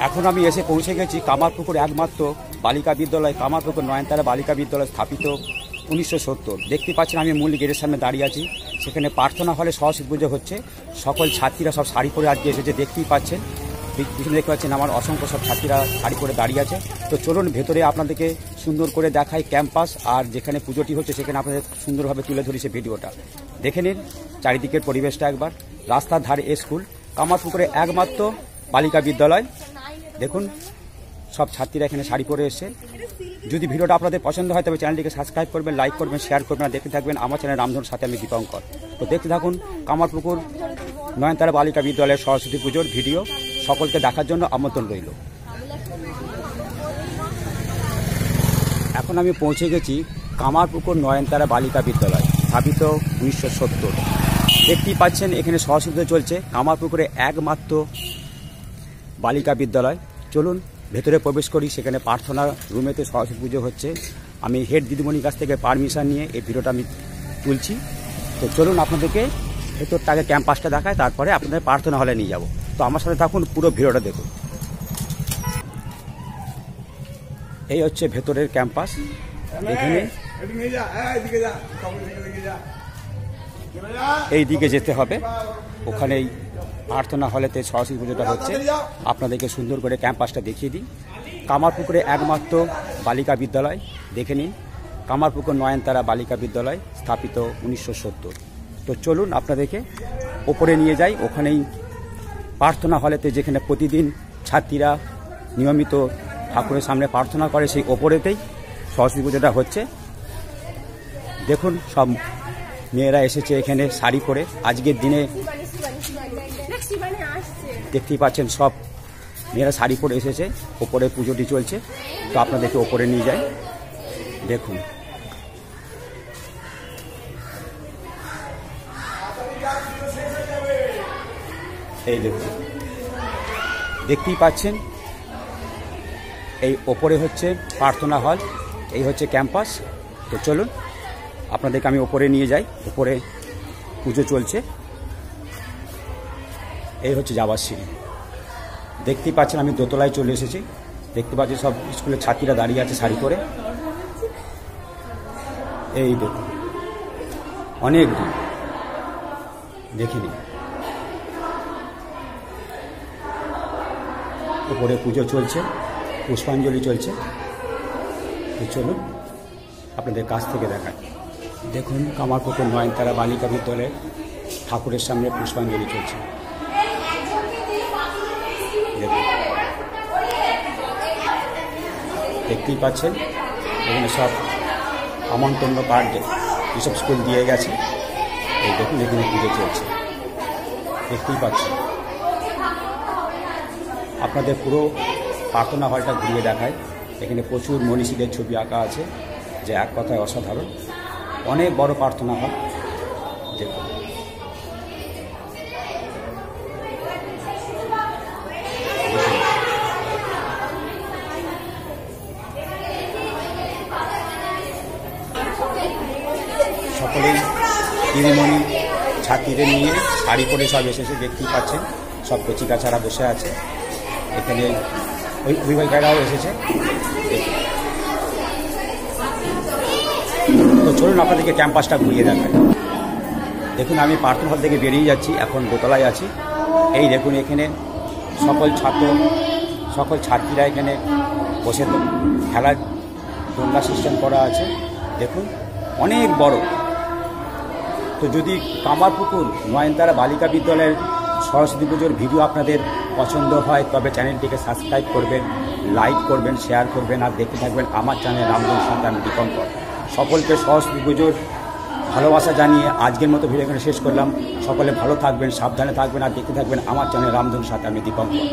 এখন আমি এসে পৌঁছে গেছি কামারপুকুর একমাত্র বালিকা বিদ্যালয়, কামারপুকুর নয়নতারা বালিকা বিদ্যালয়, স্থাপিত 1970। দেখতে পাচ্ছেন আমি মূল গেটের সামনে দাঁড়িয়ে আছি। সেখানে প্রার্থনা হলে সরস্বতী পুজো হচ্ছে। সকল ছাত্রীরা সব শাড়ি পরে আজকে এসেছে, দেখতেই পাচ্ছেন। পিছনে দেখতে পাচ্ছেন আমার অসংখ্য সব ছাত্রীরা শাড়ি পরে দাঁড়িয়ে আছে। তো চলুন ভেতরে আপনাদেরকে সুন্দর করে দেখাই ক্যাম্পাস, আর যেখানে পুজোটি হচ্ছে সেখানে আপনাদের সুন্দরভাবে তুলে ধরি সে ভিডিওটা। দেখে নিন চারিদিকের পরিবেশটা একবার। রাস্তার ধারে স্কুল, কামারপুকুরে একমাত্র বালিকা বিদ্যালয়। দেখুন সব ছাত্রীরা এখানে শাড়ি পরে এসছে। যদি ভিডিওটা আপনাদের পছন্দ হয় তবে চ্যানেলটিকে সাবস্ক্রাইব করবেন, লাইক করবেন, শেয়ার করবেন, আর দেখতে থাকবেন আমার চ্যানেল রামধনুর সাথে আমি দীপঙ্কর। তো দেখতে থাকুন কামারপুকুর নয়নতারা বালিকা বিদ্যালয়ের সরস্বতী পুজোর ভিডিও। সকলকে দেখার জন্য আমন্ত্রণ রইল। এখন আমি পৌঁছে গেছি কামারপুকুর নয়নতারা বালিকা বিদ্যালয়, স্থাপিত 1970। দেখতেই পাচ্ছেন এখানে সরস্বতী পুজো চলছে। কামারপুকুরে একমাত্র বালিকা বিদ্যালয়। চলুন ভেতরে প্রবেশ করি। সেখানে প্রার্থনা রুমেতে সরস্বতী পুজো হচ্ছে। আমি হেড দিদিমণির কাছ থেকে পারমিশন নিয়ে এই ভিডিওটা আমি তুলছি। তো চলুন আপনাদেরকে ভেতরটা আগে ক্যাম্পাসটা দেখায়, তারপরে আপনাদের প্রার্থনা হলে নিয়ে যাব। তো আমার সাথে থাকুন, পুরো ভিডিওটা দেখুন। এই হচ্ছে ভেতরের ক্যাম্পাস। এখানে এই দিকে যেতে হবে, ওখানেই প্রার্থনা হলেতে সরস্বতী পুজোটা হচ্ছে। আপনাদেরকে সুন্দর করে ক্যাম্পাসটা দেখিয়ে দিই। কামারপুকুরে একমাত্র বালিকা বিদ্যালয়, দেখে নিন। কামারপুকুর নয়নতারা বালিকা বিদ্যালয়, স্থাপিত 1970। তো চলুন আপনাদেরকে ওপরে নিয়ে যাই। ওখানেই প্রার্থনা হলেতে, যেখানে প্রতিদিন ছাত্রীরা নিয়মিত ঠাকুরের সামনে প্রার্থনা করে, সেই ওপরেতেই সরস্বতী পুজোটা হচ্ছে। দেখুন সব মেয়েরা এসেছে এখানে শাড়ি পরে। আজকের দিনে দেখতেই পাচ্ছেন সব মেয়েরা শাড়ি পরে এসেছে। ওপরে পুজোটি চলছে। তো আপনাদেরকে ওপরে নিয়ে যাই। দেখুন এই দেখুন, দেখতেই পাচ্ছেন এই ওপরে হচ্ছে প্রার্থনা হল, এই হচ্ছে ক্যাম্পাস। তো চলুন আপনাদেরকে আমি ওপরে নিয়ে যাই। ওপরে পুজো চলছে। এই হচ্ছে যাওয়ার সিঁড়ি। দেখতেই পাচ্ছেন আমি দোতলায় চলে এসেছি। দেখতে পাচ্ছি সব স্কুলের ছাত্রীরা দাঁড়িয়ে আছে শাড়ি পরে। এই দেখুন অনেক দূর, দেখিনি। উপরে পুজো চলছে, পুষ্পাঞ্জলি চলছে। তো চলুন আপনাদের কাছ থেকে দেখাই। দেখুন কামারপুকুর নয়নতারা বালিকা বিদ্যালয়ে ঠাকুরের সামনে পুষ্পাঞ্জলি চলছে। দেখুন দেখতেই পাচ্ছেন এখানে সব আমন্ত্রণ কার্ড যেসব স্কুল দিয়ে গেছে। এই দেখুন এখানে পুজো চলছে, দেখতেই পাচ্ছেন। আপনাদের পুরো প্রার্থনা হলটা ঘুরিয়ে দেখায়। এখানে প্রচুর মনীষীদের ছবি আঁকা আছে, যে এক কথায় অসাধারণ। অনেক বড় প্রার্থনা হল। দেখুন সকলেই দিদিমণি ছাত্রীদের নিয়ে শাড়ি পরে সব এসেছে। দেখতেই পাচ্ছেন সব কচিকাচারা বসে আছে। এখানে ওই অভিভাবিকারাও এসেছে। তো চলুন আপনাদেরকে ক্যাম্পাসটা ঘুরিয়ে দেখাই। দেখুন আমি প্রার্থনা হল থেকে বেরিয়ে যাচ্ছি, এখন দোতলায় আছি। এই দেখুন এখানে সকল ছাত্রীরা এখানে বসে খেলার দোলনা সিস্টেম করা আছে। দেখুন অনেক বড়। তো যদি কামারপুকুর নয়নতারা বালিকা বিদ্যালয়ের সরস্বতী পুজোর ভিডিও আপনাদের পছন্দ হয় তবে চ্যানেলটিকে সাবস্ক্রাইব করবেন, লাইক করবেন, শেয়ার করবেন, আর দেখতে থাকবেন আমার চ্যানেল রামধনুর সাথে আমি দীপঙ্কর। সকলকে সরস্বতী পুজোর ভালোবাসা জানিয়ে আজকের মতো ভিডিও এখানে শেষ করলাম। সকলে ভালো থাকবেন, সাবধানে থাকবেন, আর দেখতে থাকবেন আমার চ্যানেল রামধনুর সাথে আমি দীপঙ্কর।